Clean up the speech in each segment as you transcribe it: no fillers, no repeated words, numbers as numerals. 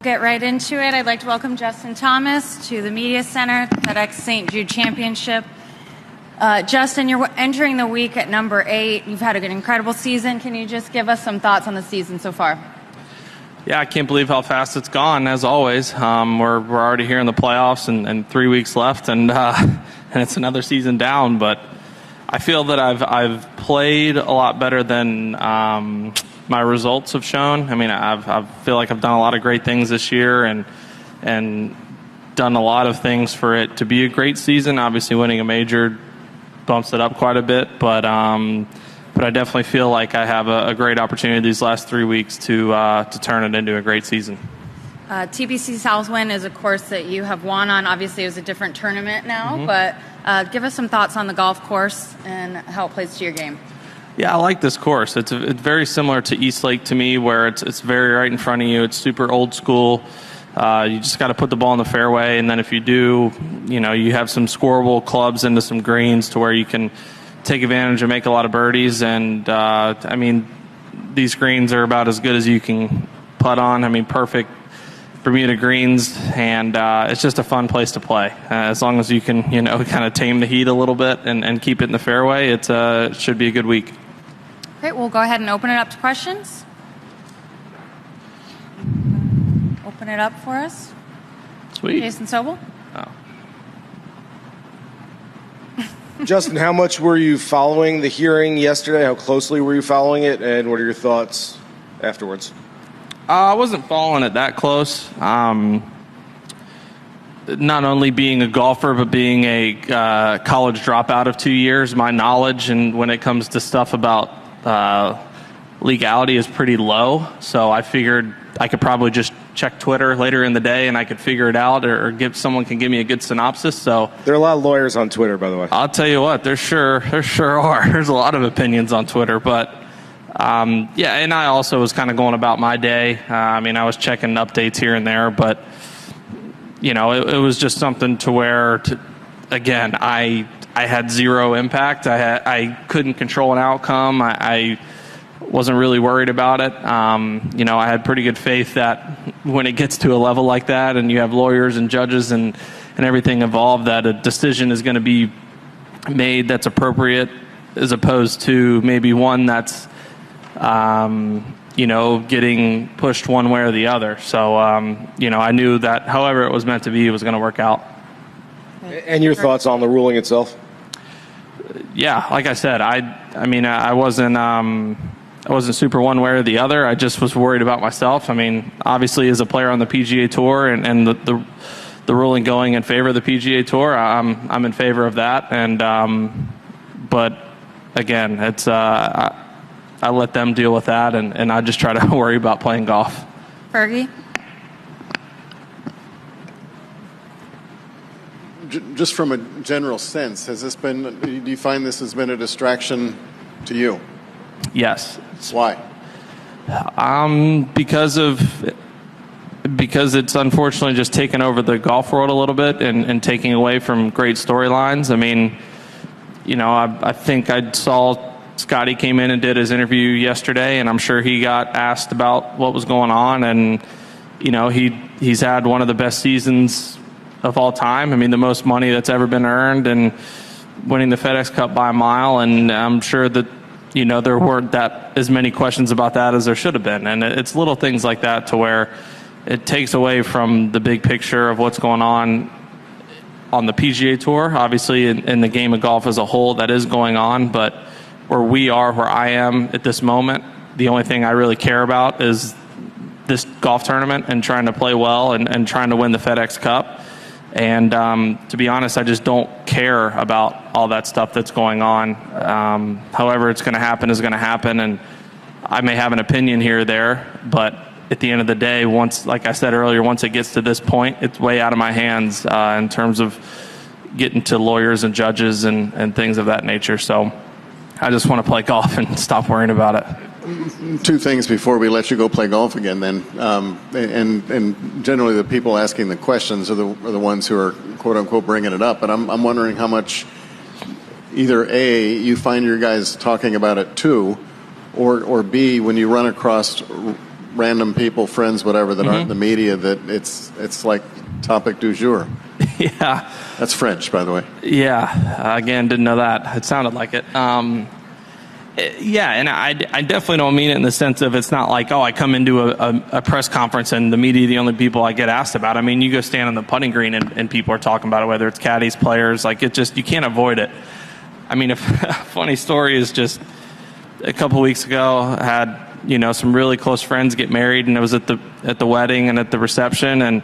Get right into it. I'd like to welcome Justin Thomas to the Media Center, FedEx St. Jude Championship. Justin, you're entering the week at number 8. You've had an incredible season. Can you just give us some thoughts on the season so far? Yeah, I can't believe how fast it's gone, as always. We're already here in the playoffs and 3 weeks left, and it's another season down. But I feel that I've played a lot better than my results have shown. I mean, I feel like I've done a lot of great things this year and done a lot of things for it to be a great season. Obviously, winning a major bumps it up quite a bit, but I definitely feel like I have a great opportunity these last 3 weeks to turn it into a great season. TPC Southwind is a course that you have won on. Obviously, it was a different tournament now, but give us some thoughts on the golf course and how it plays to your game. Yeah, I like this course. It's very similar to East Lake to me, where it's very right in front of you. It's super old school. You just got to put the ball in the fairway, and then if you do, you have some scoreable clubs into some greens to where you can take advantage and make a lot of birdies. And I mean, these greens are about as good as you can putt on. I mean, perfect Bermuda greens, and it's just a fun place to play. As long as you can, kind of tame the heat a little bit and keep it in the fairway, it should be a good week. Great. We'll go ahead and open it up to questions. Open it up for us. Sweet. Jason Sobel. Oh. Justin, how much were you following the hearing yesterday? How closely were you following it? And what are your thoughts afterwards? I wasn't following it that close. Not only being a golfer, but being a college dropout of 2 years, my knowledge and when it comes to stuff about legality is pretty low. So I figured I could probably just check Twitter later in the day and I could figure it out, or someone can give me a good synopsis. So there are a lot of lawyers on Twitter, by the way. I'll tell you what, there sure are. There's a lot of opinions on Twitter, but yeah, and I also was kind of going about my day. I mean, I was checking updates here and there, but it was just something to where, again, I had zero impact. I couldn't control an outcome. I wasn't really worried about it. I had pretty good faith that when it gets to a level like that and you have lawyers and judges and everything involved, that a decision is going to be made that's appropriate, as opposed to maybe one that's getting pushed one way or the other. So, I knew that however it was meant to be, it was going to work out. And your thoughts on the ruling itself? Yeah, like I said, I wasn't super one way or the other. I just was worried about myself. I mean, obviously as a player on the PGA Tour and the ruling going in favor of the PGA Tour, I'm in favor of that. And but again, it's I let them deal with that, and I just try to worry about playing golf. Fergie? Just from a general sense, do you find this has been a distraction to you? Yes. Why? Because it's unfortunately just taken over the golf world a little bit and taking away from great storylines. I mean, I think I saw Scotty came in and did his interview yesterday, and I'm sure he got asked about what was going on, and he's had one of the best seasons of all time. I mean, the most money that's ever been earned, and winning the FedEx Cup by a mile, and I'm sure that there weren't that as many questions about that as there should have been. And it's little things like that to where it takes away from the big picture of what's going on the PGA Tour. Obviously, in the game of golf as a whole, that is going on, but where I am at this moment, the only thing I really care about is this golf tournament and trying to play well and trying to win the FedEx Cup. And to be honest, I just don't care about all that stuff that's going on. However it's going to happen is going to happen, and I may have an opinion here or there, but at the end of the day, like I said earlier, once it gets to this point, it's way out of my hands in terms of getting to lawyers and judges and things of that nature. So I just want to play golf and stop worrying about it. Two things before we let you go play golf again then. And generally the people asking the questions are the ones who are quote-unquote bringing it up. But I'm wondering how much either A, you find your guys talking about it too, or B, when you run across random people, friends, whatever, that aren't in the media, that it's like topic du jour. Yeah. That's French, by the way. Yeah. Again, didn't know that. It sounded like it. Yeah, and I definitely don't mean it in the sense of it's not like, oh, I come into a press conference and the media are the only people I get asked about. I mean, you go stand on the putting green and people are talking about it, whether it's caddies, players, like it just, you can't avoid it. I mean, a funny story is just a couple weeks ago, I had, some really close friends get married, and I was at the wedding and at the reception, and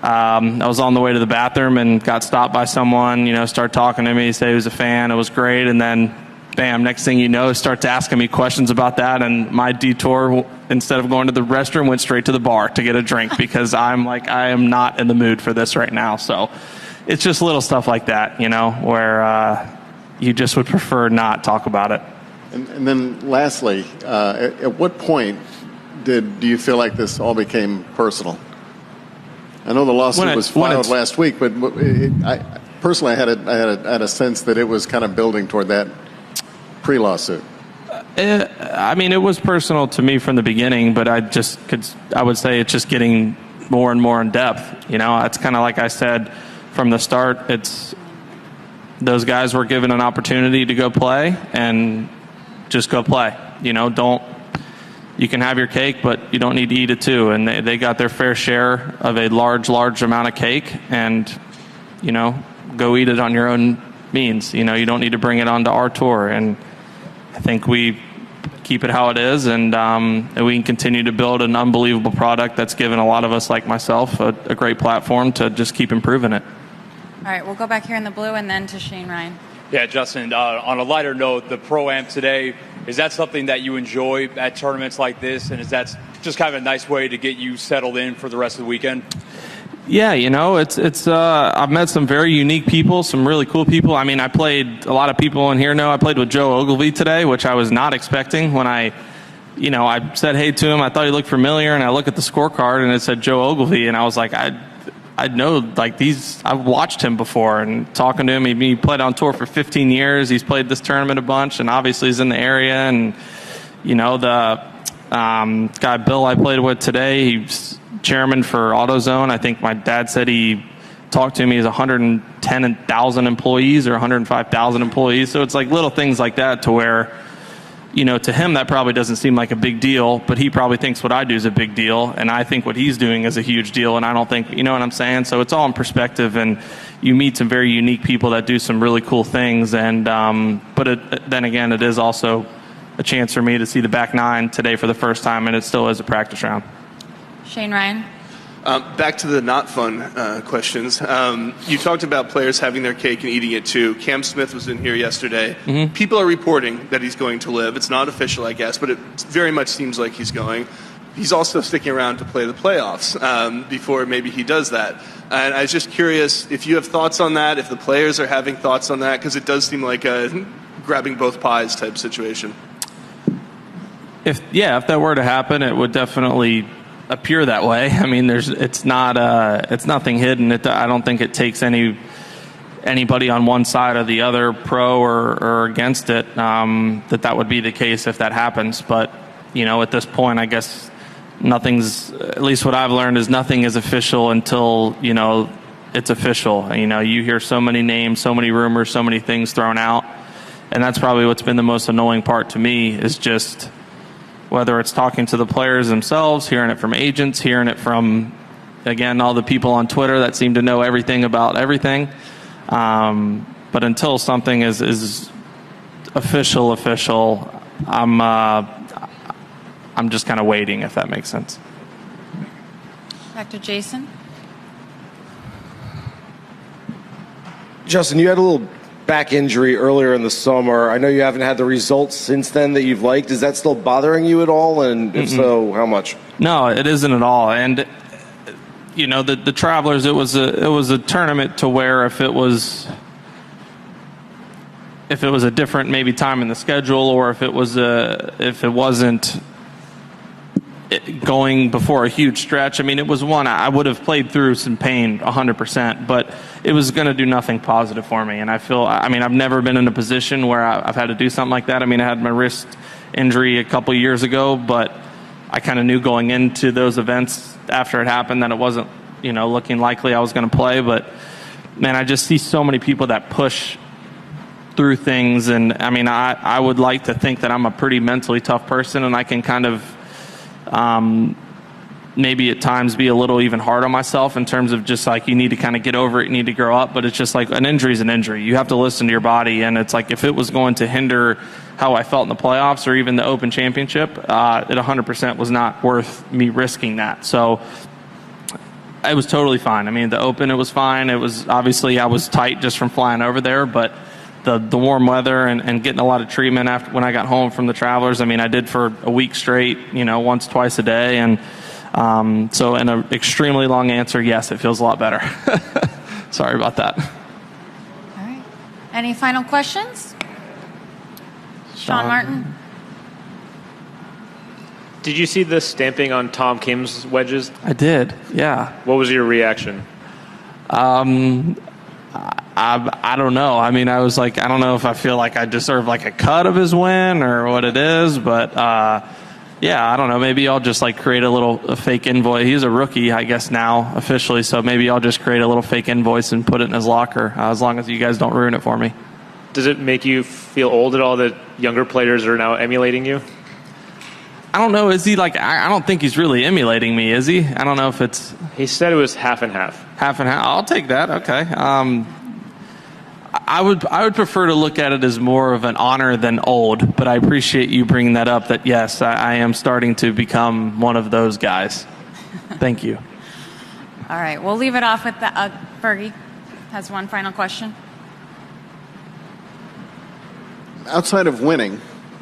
I was on the way to the bathroom and got stopped by someone, started talking to me, say he was a fan, it was great, and then bam, next thing you know, starts asking me questions about that, and my detour, instead of going to the restroom, went straight to the bar to get a drink because I'm like, I am not in the mood for this right now. So it's just little stuff like that, where you just would prefer not talk about it. And then lastly, at what point do you feel like this all became personal? I know the lawsuit was filed last week, but personally, I had a sense that it was kind of building toward that pre-lawsuit. I mean, it was personal to me from the beginning, but I would say it's just getting more and more in depth. It's kind of like I said from the start. It's those guys were given an opportunity to go play, and just go play. You can have your cake, but you don't need to eat it too. And they got their fair share of a large amount of cake, and go eat it on your own means. You don't need to bring it onto our tour. And I think we keep it how it is, and we can continue to build an unbelievable product that's given a lot of us, like myself, a great platform to just keep improving it. All right, we'll go back here in the blue and then to Shane Ryan. Yeah, Justin, on a lighter note, the Pro-Am today, is that something that you enjoy at tournaments like this? And is that just kind of a nice way to get you settled in for the rest of the weekend? Yeah, it's I've met some very unique people, some really cool people. I mean, a lot of people in here know I played with Joe Ogilvy today, which I was not expecting. When I said hey to him, I thought he looked familiar, and I look at the scorecard and it said Joe Ogilvy, and I was like, I know, like, I've watched him before, and talking to him, he played on tour for 15 years. He's played this tournament a bunch, and obviously he's in the area. And, the guy Bill I played with today, he's chairman for AutoZone. I think my dad said he talked to him. He has 110,000 employees or 105,000 employees. So it's like little things like that to where, to him that probably doesn't seem like a big deal, but he probably thinks what I do is a big deal, and I think what he's doing is a huge deal, and I don't think, you know what I'm saying? So it's all in perspective, and you meet some very unique people that do some really cool things, and then again, it is also a chance for me to see the back nine today for the first time, and it still is a practice round. Shane Ryan. Back to the not fun questions. You talked about players having their cake and eating it too. Cam Smith was in here yesterday. Mm-hmm. People are reporting that he's going to live. It's not official, I guess, but it very much seems like he's going. He's also sticking around to play the playoffs before maybe he does that. And I was just curious if you have thoughts on that, if the players are having thoughts on that, because it does seem like a grabbing both pies type situation. If that were to happen, it would definitely appear that way. I mean, it's nothing hidden. I don't think it takes anybody on one side or the other, pro or against it, that would be the case if that happens. But at this point, I guess nothing's, at least what I've learned, is nothing is official until it's official. You hear so many names, so many rumors, so many things thrown out, and that's probably what's been the most annoying part to me, is just whether it's talking to the players themselves, hearing it from agents, hearing it from, again, all the people on Twitter that seem to know everything about everything. But until something is official, I'm just kind of waiting, if that makes sense. Back to Jason. Justin, you had a little back injury earlier in the summer. I know you haven't had the results since then that you've liked. Is that still bothering you at all? And if so, how much? No, it isn't at all. And the Travelers, it was a tournament to where if it was a different maybe time in the schedule, or if it wasn't going before a huge stretch. I mean, it was one I would have played through some pain 100%, but it was going to do nothing positive for me. And I've never been in a position where I've had to do something like that. I mean, I had my wrist injury a couple years ago, but I kind of knew going into those events after it happened that it wasn't, looking likely I was going to play. But, man, I just see so many people that push through things. And, I mean, I would like to think that I'm a pretty mentally tough person, and I can kind of maybe at times be a little even hard on myself in terms of just like you need to kind of get over it, you need to grow up. But it's just like an injury is an injury. You have to listen to your body. And it's like if it was going to hinder how I felt in the playoffs or even the Open Championship, it 100% was not worth me risking that. So it was totally fine. I mean, the Open, it was fine. It was obviously I was tight just from flying over there, but the warm weather and getting a lot of treatment after when I got home from the Travelers, I mean, I did for a week straight, once, twice a day. And so in an extremely long answer, yes, it feels a lot better. Sorry about that. All right. Any final questions? Sean Martin. Did you see the stamping on Tom Kim's wedges? I did, yeah. What was your reaction? I don't know. I mean, I was like, I don't know if I feel like I deserve like a cut of his win or what it is, but yeah, I don't know. Maybe I'll just like create a fake invoice. He's a rookie, I guess, now officially, so maybe I'll just create a little fake invoice and put it in his locker, as long as you guys don't ruin it for me. Does it make you feel old at all that younger players are now emulating you? I don't know. Is he like? I don't think he's really emulating me, is he? I don't know if it's. He said it was half and half. Half and half. I'll take that. Okay. I would prefer to look at it as more of an honor than old, but I appreciate you bringing that up. That yes, I am starting to become one of those guys. Thank you. All right, we'll leave it off with Fergie has one final question. Outside of winning,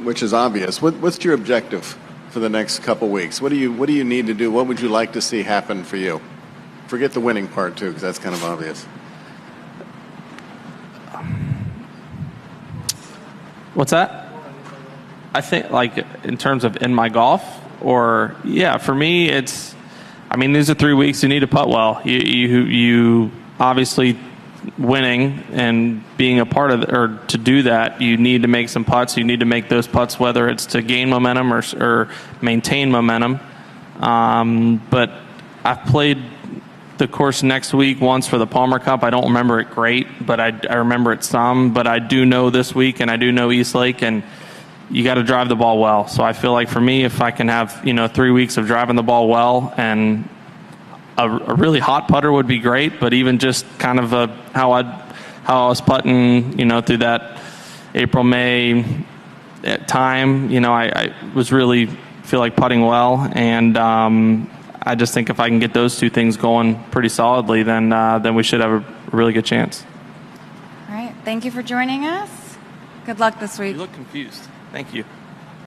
which is obvious, what's your objective for the next couple weeks? What do you need to do? What would you like to see happen for you? Forget the winning part too, because that's kind of obvious. What's that? I think like in terms of in my golf, or yeah, for me it's. I mean, these are 3 weeks. You need to putt well. You obviously winning and being a part of or to do that, you need to make some putts. You need to make those putts, whether it's to gain momentum or maintain momentum. But I've played the course next week once for the Palmer Cup. I don't remember it great, but I remember it some. But I do know this week, and I do know Eastlake, and you got to drive the ball well. So I feel like for me, if I can have 3 weeks of driving the ball well, and a really hot putter would be great. But even just kind of how I was putting, through that April, May time, I was really feel like putting well, and I just think if I can get those two things going pretty solidly, then we should have a really good chance. All right. Thank you for joining us. Good luck this week. You look confused. Thank you.